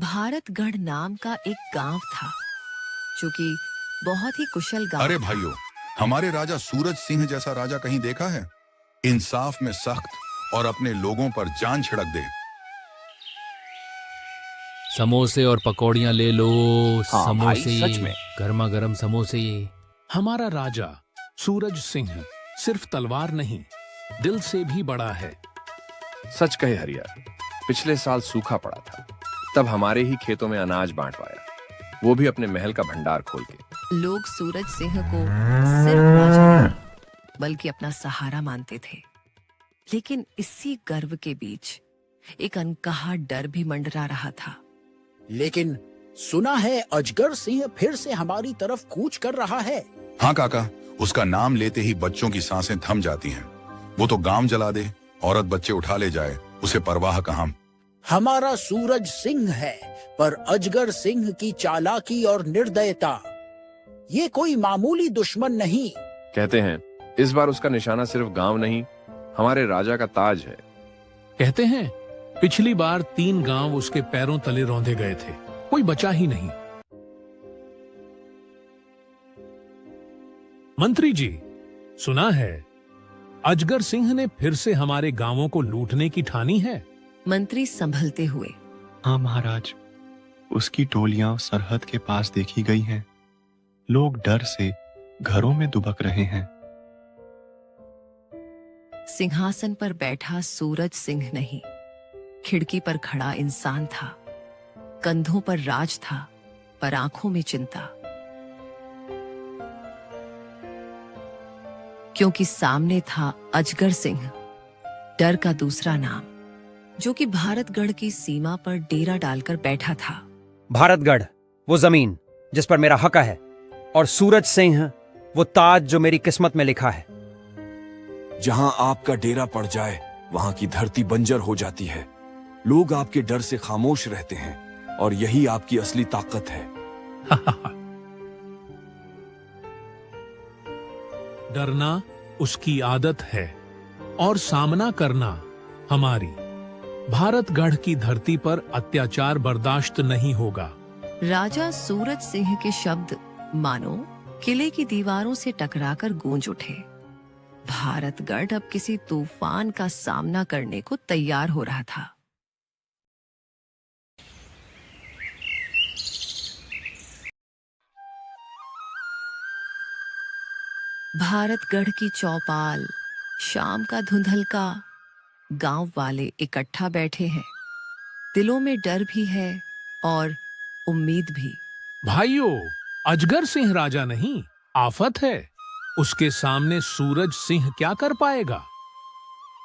भारतगढ़ नाम का एक गांव था जो कि बहुत ही कुशल गांव अरे था। भाइयों, हमारे राजा सूरज सिंह जैसा राजा कहीं देखा है? इंसाफ में सख्त और अपने लोगों पर जान छिड़क दे। समोसे और पकौड़ियाँ ले लो। हाँ भाई, समोसे, सच में। गर्मा गर्म समोसे। हमारा राजा सूरज सिंह सिर्फ तलवार नहीं, दिल से भी बड़ा है। सच कहे हरिया, पिछले साल सूखा पड़ा था, तब हमारे ही खेतों में अनाज बांट पाया, वो भी अपने महल का भंडार खोल के। लोग सूरज सिंह को सिर्फ राजा नहीं बल्कि अपना सहारा मानते थे। लेकिन इसी गर्व के बीच एक अनकहा डर भी मंडरा रहा था। लेकिन सुना है अजगर सिंह फिर से हमारी तरफ कूच कर रहा है। हाँ काका, उसका नाम लेते ही बच्चों की सांसें थम जाती हैं। वो तो गांव जला दे, औरत बच्चे उठा ले जाए, उसे परवाह कहाँ। हमारा सूरज सिंह है, पर अजगर सिंह की चालाकी और निर्दयता, ये कोई मामूली दुश्मन नहीं। कहते हैं इस बार उसका निशाना सिर्फ गांव नहीं, हमारे राजा का ताज है। कहते हैं पिछली बार 3 गांव उसके पैरों तले रौंदे गए थे, कोई बचा ही नहीं। मंत्री जी, सुना है अजगर सिंह ने फिर से हमारे गांवों को लूटने की ठानी है। मंत्री संभलते हुए, हाँ महाराज, उसकी टोलियां सरहद के पास देखी गई हैं। लोग डर से घरों में दुबक रहे हैं। सिंहासन पर बैठा सूरज सिंह नहीं, खिड़की पर खड़ा इंसान था। कंधों पर राज था, पर आंखों में चिंता। क्योंकि सामने था अजगर सिंह, डर का दूसरा नाम, जो कि भारतगढ़ की सीमा पर डेरा डालकर बैठा था। भारतगढ़ वो जमीन जिस पर मेरा हक है, और सूरज सिंह वो ताज जो मेरी किस्मत में लिखा है। जहां आपका डेरा पड़ जाए, वहां की धरती बंजर हो जाती है। लोग आपके डर से खामोश रहते हैं, और यही आपकी असली ताकत है। डरना उसकी आदत है और सामना करना हमारी। भारतगढ़ की धरती पर अत्याचार बर्दाश्त नहीं होगा। राजा सूरज सिंह के शब्द मानो किले की दीवारों से टकराकर गूंज उठे। भारतगढ़ अब किसी तूफान का सामना करने को तैयार हो रहा था। भारतगढ़ की चौपाल, शाम का धुंधलका, गांव वाले इकट्ठा बैठे हैं। दिलों में डर भी है और उम्मीद भी। भाइयों, अजगर सिंह राजा नहीं, आफत है। उसके सामने सूरज सिंह क्या कर पाएगा?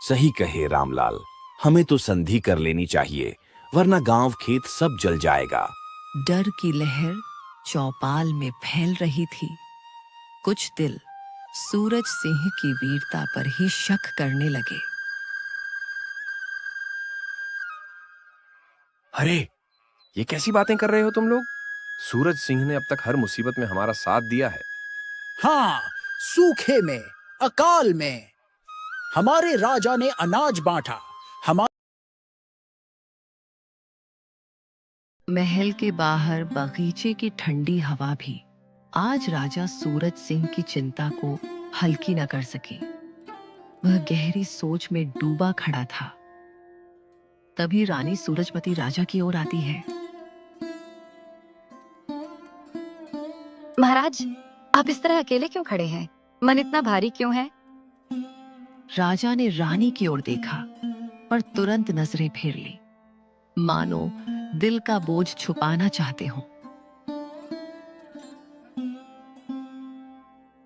सही कहे रामलाल, हमें तो संधि कर लेनी चाहिए, वरना गांव खेत सब जल जाएगा। डर की लहर चौपाल में फैल रही थी। कुछ दिल सूरज सिंह की वीरता पर ही शक करने लगे। अरे, ये कैसी बातें कर रहे हो तुम लोग? सूरज सिंह ने अब तक हर मुसीबत में हमारा साथ दिया है। हाँ, सूखे में, अकाल में हमारे राजा ने अनाज बांटा। महल के बाहर बगीचे की ठंडी हवा भी आज राजा सूरज सिंह की चिंता को हल्की न कर सकी। वह गहरी सोच में डूबा खड़ा था। तभी रानी सूरजमती राजा की ओर आती है। महाराज, आप इस तरह अकेले क्यों खड़े हैं? मन इतना भारी क्यों है? राजा ने रानी की ओर देखा, पर तुरंत नजरें फेर ली, मानो दिल का बोझ छुपाना चाहते हो।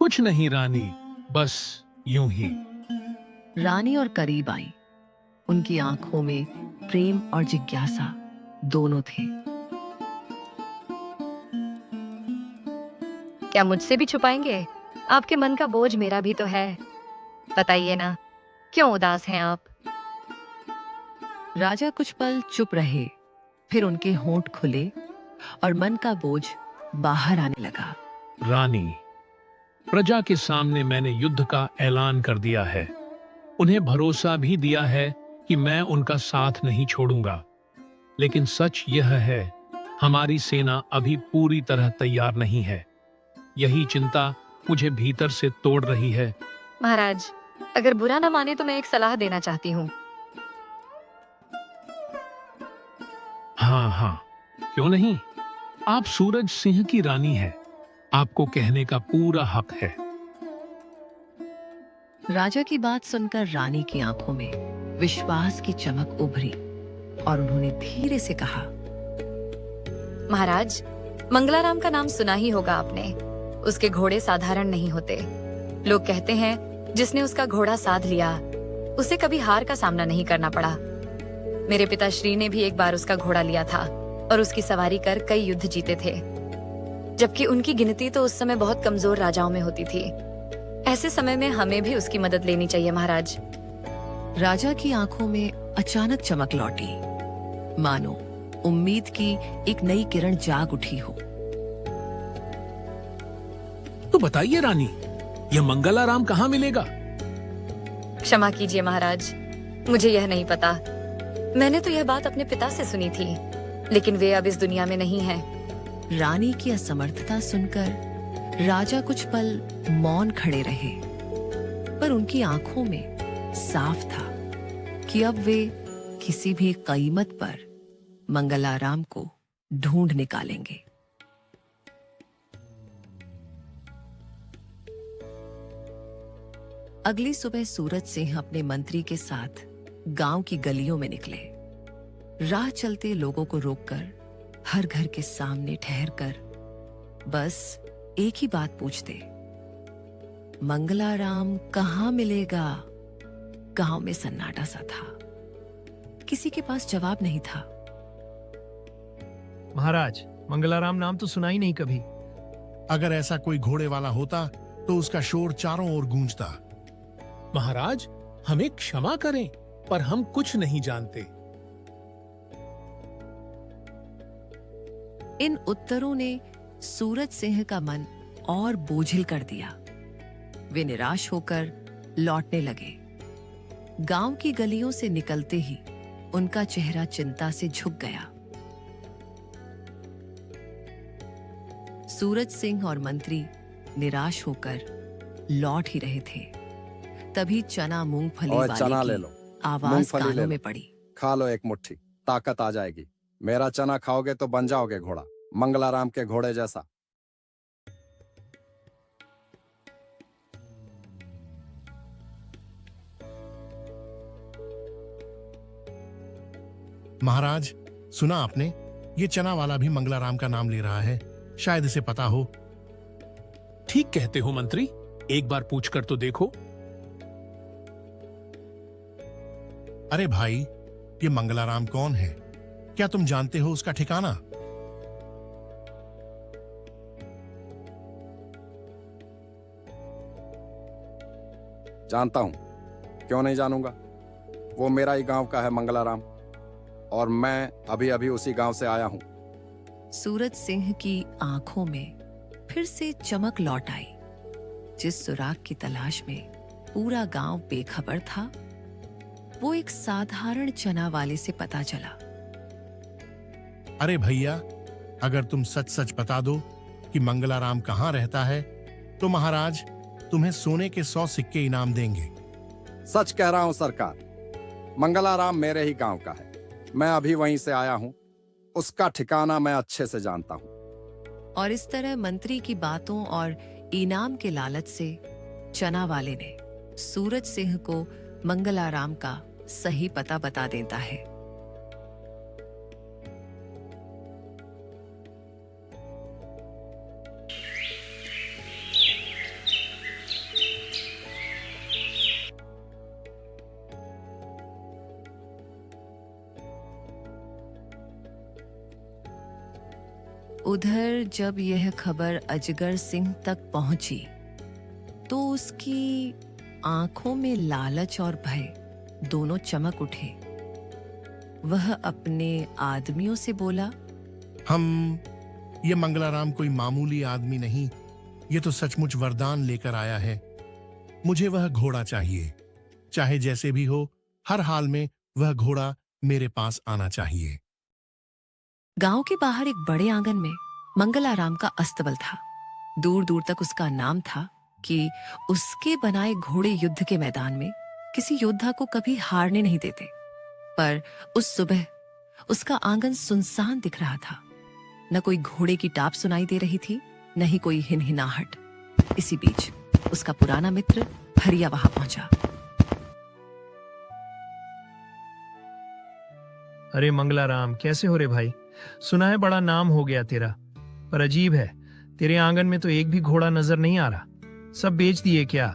कुछ नहीं रानी, बस यूं ही। रानी और करीब आई। उनकी आंखों में प्रेम और जिज्ञासा दोनों थे। क्या मुझसे भी छुपाएंगे? आपके मन का बोझ मेरा भी तो है। बताइए ना, क्यों उदास हैं आप? राजा कुछ पल चुप रहे, फिर उनके होंठ खुले और मन का बोझ बाहर आने लगा। रानी, प्रजा के सामने मैंने युद्ध का ऐलान कर दिया है। उन्हें भरोसा भी दिया है कि मैं उनका साथ नहीं छोड़ूंगा। लेकिन सच यह है हमारी सेना अभी पूरी तरह तैयार नहीं है। यही चिंता मुझे भीतर से तोड़ रही है। महाराज, अगर बुरा ना माने तो मैं एक सलाह देना चाहती हूँ। हाँ हाँ, क्यों नहीं। आप सूरज सिंह की रानी है, आपको कहने का पूरा हक है। राजा की बात सुनकर रानी की आंखों में विश्वास की चमक उभरी और उन्होंने धीरे से कहा, महाराज, मंगलाराम का नाम सुना ही होगा आपने। उसके घोड़े साधारण नहीं होते। लोग कहते हैं जिसने उसका घोड़ा साध लिया उसे कभी हार का सामना नहीं करना पड़ा। मेरे पिताश्री ने भी एक बार उसका घोड़ा लिया था और उसकी सवारी कर कई युद्ध जीते थे, जबकि उनकी गिनती तो उस समय बहुत कमजोर राजाओं में होती थी। ऐसे समय में हमें भी उसकी मदद लेनी चाहिए महाराज। राजा की आंखों में अचानक चमक लौटी, मानो उम्मीद की एक नई किरण जाग उठी हो। तो बताइए रानी, यह मंगलाराम कहाँ मिलेगा? क्षमा कीजिए महाराज, मुझे यह नहीं पता। मैंने तो यह बात अपने पिता से सुनी थी, लेकिन वे अब इस दुनिया में नहीं हैं। रानी की असमर्थता सुनकर राजा कुछ पल मौन खड़े रहे, पर उनकी आंखों में साफ था कि अब वे किसी भी कीमत पर मंगलाराम को ढूंढ निकालेंगे। अगली सुबह सूरज सिंह अपने मंत्री के साथ गांव की गलियों में निकले। राह चलते लोगों को रोककर, हर घर के सामने ठहरकर बस एक ही बात पूछते, मंगलाराम कहाँ मिलेगा? गांव में सन्नाटा सा था, किसी के पास जवाब नहीं था। महाराज, मंगलाराम नाम तो सुना ही नहीं कभी। अगर ऐसा कोई घोड़े वाला होता तो उसका शोर चारों ओर गूंजता। महाराज, हमें क्षमा करें, पर हम कुछ नहीं जानते। इन उत्तरों ने सूरज सिंह का मन और बोझिल कर दिया। वे निराश होकर लौटने लगे। गांव की गलियों से निकलते ही उनका चेहरा चिंता से झुक गया। सूरज सिंह और मंत्री निराश होकर लौट ही रहे थे, तभी चना मूंगफली वाले चना की ले लो, आवाज मूंगफली ले कानों लो। में पड़ी। खा लो एक मुट्ठी, ताकत आ जाएगी। मेरा चना खाओगे तो बन जाओगे घोड़ा, मंगलाराम के घोड़े जैसा। महाराज, सुना आपने? ये चना वाला भी मंगलाराम का नाम ले रहा है। शायद इसे पता हो। ठीक कहते हो मंत्री, एक बार पूछकर तो देखो। अरे भाई, ये मंगलाराम कौन है? क्या तुम जानते हो उसका ठिकाना? जानता हूं, क्यों नहीं जानूंगा। वो मेरा ही गांव का है मंगलाराम, और मैं अभी अभी उसी गांव से आया हूं। सूरज सिंह की आंखों में फिर से चमक लौट आई। जिस सुराग की तलाश में पूरा गांव बेखबर था, वो एक साधारण चना वाले से पता चला। अरे भैया, अगर तुम सच सच बता दो कि मंगलाराम कहाँ रहता है, तो महाराज तुम्हें सोने के 100 सिक्के इनाम देंगे। सच कह रहा हूं सरकार, मंगलाराम मेरे ही गांव का है। मैं अभी वहीं से आया हूं, उसका ठिकाना मैं अच्छे से जानता हूं। और इस तरह मंत्री की बातों और इनाम के लालच से चना वाले ने सूरज सिंह को मंगलाराम का सही पता बता देता है। उधर जब यह खबर अजगर सिंह तक पहुंची, तो उसकी आंखों में लालच और भय दोनों चमक उठे। वह अपने आदमियों से बोला, ये मंगलाराम कोई मामूली आदमी नहीं, ये तो सचमुच वरदान लेकर आया है। मुझे वह घोड़ा चाहिए, चाहे जैसे भी हो, हर हाल में वह घोड़ा मेरे पास आना चाहिए। गांव के बाहर एक बड़े आंगन में मंगलाराम का अस्तबल था। दूर दूर तक उसका नाम था कि उसके बनाए घोड़े युद्ध के मैदान में किसी योद्धा को कभी हारने नहीं देते। पर उस सुबह उसका आंगन सुनसान दिख रहा था। न कोई घोड़े की टाप सुनाई दे रही थी, न ही कोई हिनहिनाहट। इसी बीच उसका पुराना मित्र हरिया वहां पहुंचा। अरे मंगलाराम, कैसे हो रे भाई? सुना है बड़ा नाम हो गया तेरा, पर अजीब है, तेरे आंगन में तो एक भी घोड़ा नजर नहीं आ रहा। सब बेच दिए क्या?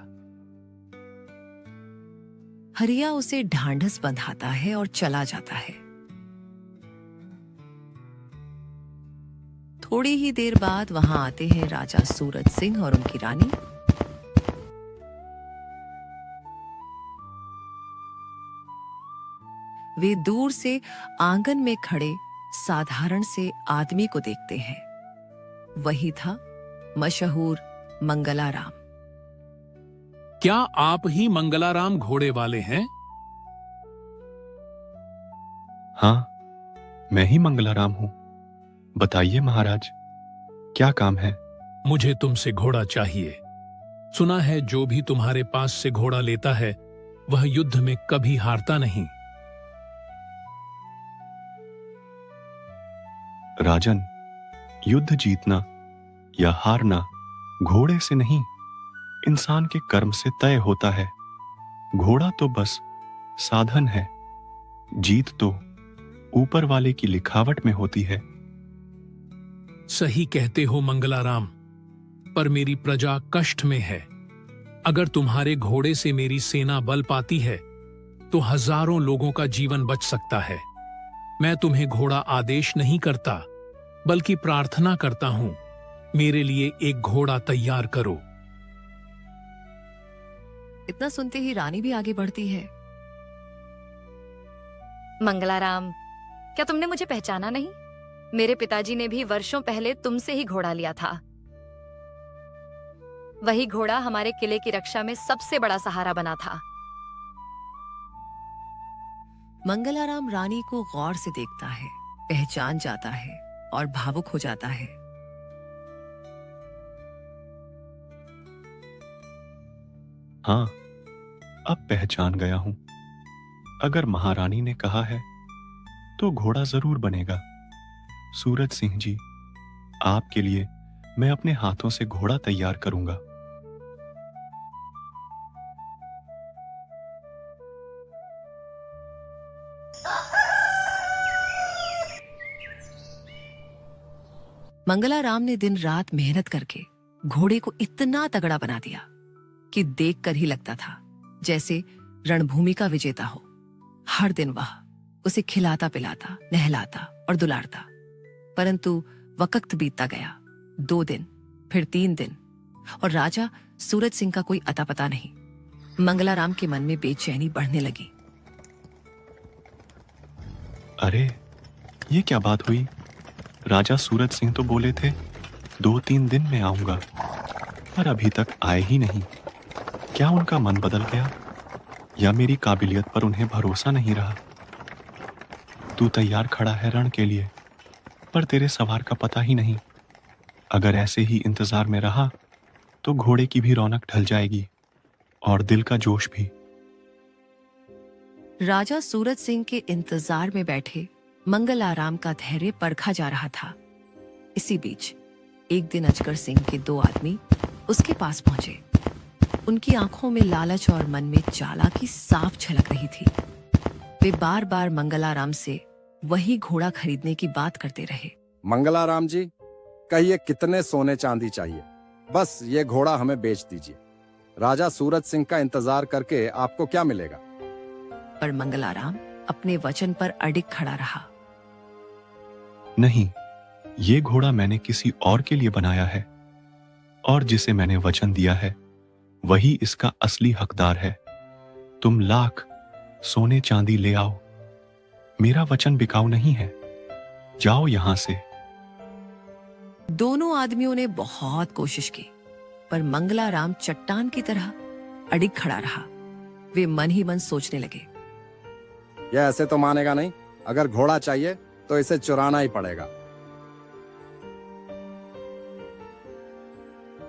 हरिया उसे ढांढस बंधाता है और चला जाता है। थोड़ी ही देर बाद वहां आते हैं राजा सूरज सिंह और उनकी रानी। वे दूर से आंगन में खड़े साधारण से आदमी को देखते हैं। वही था मशहूर मंगलाराम। क्या आप ही मंगलाराम घोड़े वाले हैं? हाँ, मैं ही मंगलाराम हूं। बताइए महाराज, क्या काम है? मुझे तुमसे घोड़ा चाहिए। सुना है जो भी तुम्हारे पास से घोड़ा लेता है वह युद्ध में कभी हारता नहीं। राजन, युद्ध जीतना या हारना घोड़े से नहीं, इंसान के कर्म से तय होता है। घोड़ा तो बस साधन है। जीत तो ऊपर वाले की लिखावट में होती है। सही कहते हो मंगलाराम, पर मेरी प्रजा कष्ट में है। अगर तुम्हारे घोड़े से मेरी सेना बल पाती है तो हजारों लोगों का जीवन बच सकता है। मैं तुम्हें घोड़ा आदेश नहीं करता, बल्कि प्रार्थना करता हूं, मेरे लिए एक घोड़ा तैयार करो। इतना सुनते ही रानी भी आगे बढ़ती है। मंगलाराम, क्या तुमने मुझे पहचाना नहीं? मेरे पिताजी ने भी वर्षों पहले तुमसे ही घोड़ा लिया था। वही घोड़ा हमारे किले की रक्षा में सबसे बड़ा सहारा बना था। मंगलाराम रानी को गौर से देखता है, पहचान जाता है और भावुक हो जाता है। हाँ, अब पहचान गया हूं। अगर महारानी ने कहा है तो घोड़ा जरूर बनेगा। सूरज सिंह जी, आपके लिए मैं अपने हाथों से घोड़ा तैयार करूंगा। मंगलाराम ने दिन रात मेहनत करके घोड़े को इतना तगड़ा बना दिया कि देखकर ही लगता था जैसे रणभूमि का विजेता हो। हर दिन वह उसे खिलाता पिलाता, नहलाता और दुलारता। परंतु वक्त बीतता गया। 2 दिन, फिर 3 दिन, और राजा सूरज सिंह का कोई अता पता नहीं। मंगलाराम के मन में बेचैनी बढ़ने लगी। अरे, ये क्या बात हुई? राजा सूरज सिंह तो बोले थे 2-3 दिन में आऊंगा, पर अभी तक आए ही नहीं। क्या उनका मन बदल गया या मेरी काबिलियत पर उन्हें भरोसा नहीं रहा? तू तैयार खड़ा है रण के लिए, पर तेरे सवार का पता ही नहीं। अगर ऐसे ही इंतजार में रहा तो घोड़े की भी रौनक ढल जाएगी और दिल का जोश भी। राजा सूरज सिंह के इंतजार में बैठे मंगलाराम का धैर्य परखा जा रहा था। इसी बीच एक दिन अजगर सिंह के 2 आदमी उसके पास पहुंचे। उनकी आंखों में लालच और मन में चालाकी साफ झलक रही थी। वे बार बार मंगलाराम से वही घोड़ा खरीदने की बात करते रहे। मंगलाराम जी, कहिए कितने सोने चांदी चाहिए? बस ये घोड़ा हमें बेच दीजिए। राजा सूरज सिंह का इंतजार करके आपको क्या मिलेगा? पर मंगलाराम अपने वचन पर अडिग खड़ा रहा। नहीं, ये घोड़ा मैंने किसी और के लिए बनाया है, और जिसे मैंने वचन दिया है वही इसका असली हकदार है। तुम लाख सोने चांदी ले आओ, मेरा वचन बिकाऊ नहीं है। जाओ यहां से। दोनों आदमियों ने बहुत कोशिश की, पर मंगलाराम चट्टान की तरह अडिग खड़ा रहा। वे मन ही मन सोचने लगे, यह ऐसे तो मानेगा नहीं। अगर घोड़ा चाहिए तो इसे चुराना ही पड़ेगा।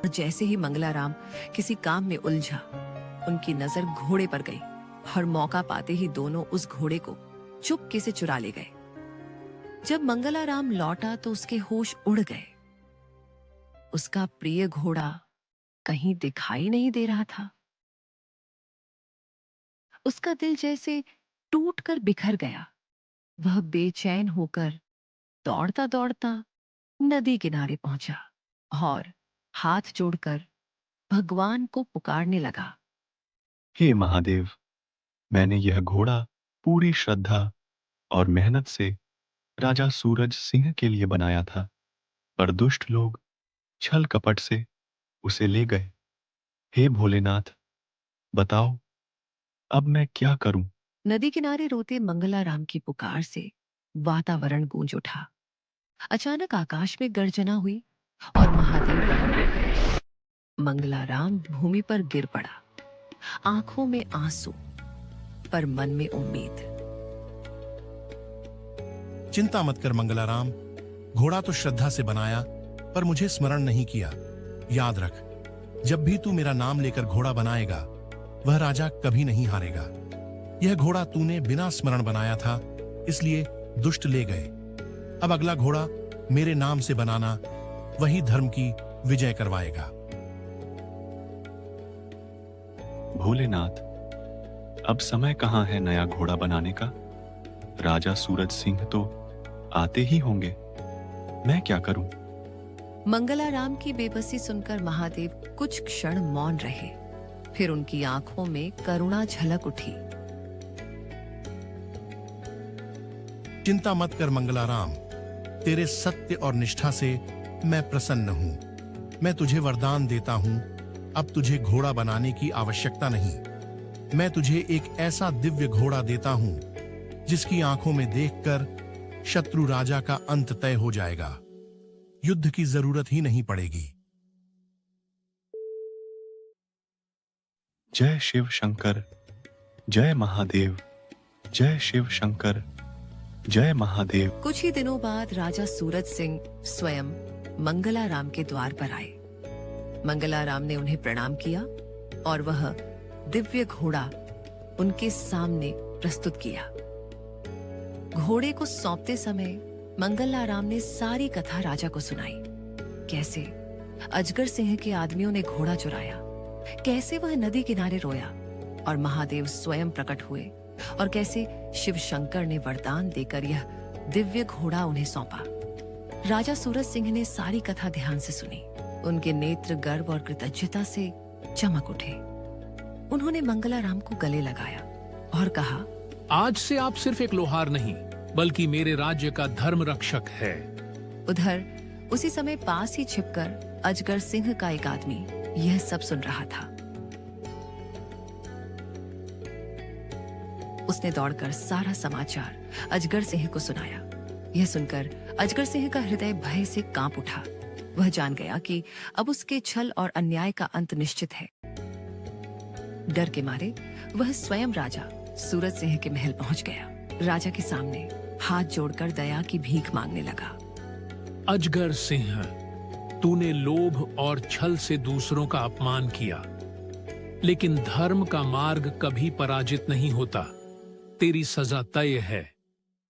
जैसे ही मंगलाराम किसी काम में उलझा, उनकी नजर घोड़े पर गई और मौका पाते ही दोनों उस घोड़े को चुपके से चुरा ले गए। जब मंगलाराम लौटा तो उसके होश उड़ गए। उसका प्रिय घोड़ा कहीं दिखाई नहीं दे रहा था। उसका दिल जैसे टूटकर बिखर गया। वह बेचैन होकर दौड़ता दौड़ता नदी किनारे पहुंचा और हाथ जोड़कर भगवान को पुकारने लगा। हे महादेव, मैंने यह घोड़ा पूरी श्रद्धा और मेहनत से राजा सूरज सिंह के लिए बनाया था, पर दुष्ट लोग छल कपट से उसे ले गए। हे भोलेनाथ, बताओ अब मैं क्या करूं? नदी किनारे रोते मंगलाराम की पुकार से वातावरण गूंज उठा। अचानक आकाश में गर्जना हुई और महादेव प्रकट हो गए। मंगलाराम भूमि पर गिर पड़ा, आंखों में आंसू पर मन में उम्मीद। चिंता मत कर मंगलाराम, घोड़ा तो श्रद्धा से बनाया पर मुझे स्मरण नहीं किया। याद रख, जब भी तू मेरा नाम लेकर घोड़ा बनाएगा, वह राजा कभी नहीं हारेगा। यह घोड़ा तूने बिना स्मरण बनाया था, इसलिए दुष्ट ले गए। अब अगला घोड़ा मेरे नाम से बनाना, वही धर्म की विजय करवाएगा। भोलेनाथ, अब समय कहाँ है नया घोड़ा बनाने का? राजा सूरज सिंह तो आते ही होंगे। मैं क्या करूं? मंगलाराम की बेबसी सुनकर महादेव कुछ क्षण मौन रहे। फिर उनकी आंखों में करुणा झलक उठी। चिंता मत कर मंगलाराम, तेरे सत्य और निष्ठा से मैं प्रसन्न हूं। मैं तुझे वरदान देता हूं, अब तुझे घोड़ा बनाने की आवश्यकता नहीं। मैं तुझे एक ऐसा दिव्य घोड़ा देता हूं जिसकी आंखों में देखकर शत्रु राजा का अंत तय हो जाएगा। युद्ध की जरूरत ही नहीं पड़ेगी। जय शिव शंकर, जय महादेव, जय शिव शंकर, जय महादेव। कुछ ही दिनों बाद राजा सूरज सिंह स्वयं मंगलाराम के द्वार पर आए। मंगलाराम ने उन्हें प्रणाम किया और वह दिव्य घोड़ा उनके सामने प्रस्तुत किया। घोड़े को सौंपते समय मंगलाराम ने सारी कथा राजा को सुनाई। कैसे अजगर सिंह के आदमियों ने घोड़ा चुराया, कैसे वह नदी किनारे रोया और महादेव स्वयं प्रकट हुए, और कैसे शिव शंकर ने वरदान देकर यह दिव्य घोड़ा उन्हें सौंपा। राजा सूरज सिंह ने सारी कथा ध्यान से सुनी। उनके नेत्र गर्व और कृतज्ञता से चमक उठे। उन्होंने मंगलाराम को गले लगाया और कहा, आज से आप सिर्फ एक लोहार नहीं, बल्कि मेरे राज्य का धर्म रक्षक है। उधर उसी समय पास ही छिपकर अजगर सिंह का एक आदमी यह सब सुन रहा था। उसने दौड़कर सारा समाचार अजगर सिंह को सुनाया। यह सुनकर अजगर सिंह का हृदय भय से कांप उठा। वह जान गया कि अब उसके छल और अन्याय का अंत निश्चित है। डर के मारे वह स्वयं राजा सूरज सिंह के महल पहुंच गया। राजा के सामने हाथ जोड़कर दया की भीख मांगने लगा। अजगर सिंह, तूने लोभ और छल से दूसरों का अपमान किया, लेकिन धर्म का मार्ग कभी पराजित नहीं होता। तेरी सजा तय है।